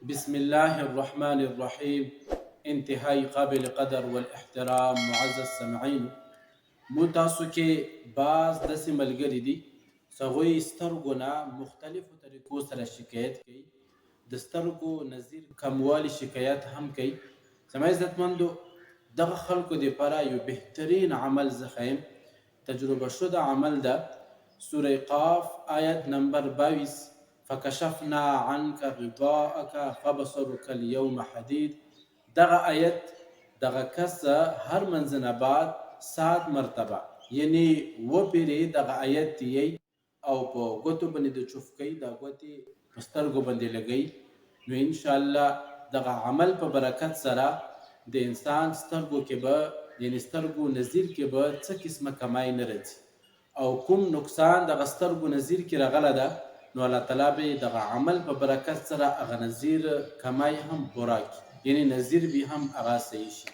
بسم الله الرحمن الرحیم. انتهائی قابل قدر والاحترام معزز سمعین، مو تاسو کې بعض داسې ملګري دي چې هغوی سترګو نه مختلفو طریقو سره شکایت کوي، د سترګو نظیر کموالي شکایت هم کوي. زما عزتمندو، دغه خلکو دپاره یو بهترین عمل زه ښیم، تجربه شده عمل ده. سوره قاف آیت نمبر 22: فکشفنا عنك غطاءك فبصرك اليوم حدید. دغه آیت دغه کس هر منځنه بعد 7 مرتبه یعنی وپیرې دغه آیت دی او په ګوتو باندې د چوفکۍ دا ګوتې په سترګو باندې لګوي، نو انشاءالله دغه عمل په برکت سره د انسان سترګو کې به یعنی سترګو نظیر کې به څه قسمه کمای نه راځي او کوم نقصان دغه سترګو نظیر کې راغلی ده، نو الله تعالی به دغه عمل په برکت سره هغه نظیر کمای هم پوره کړي، یعنی نظیر به هم هغه صحیح شي.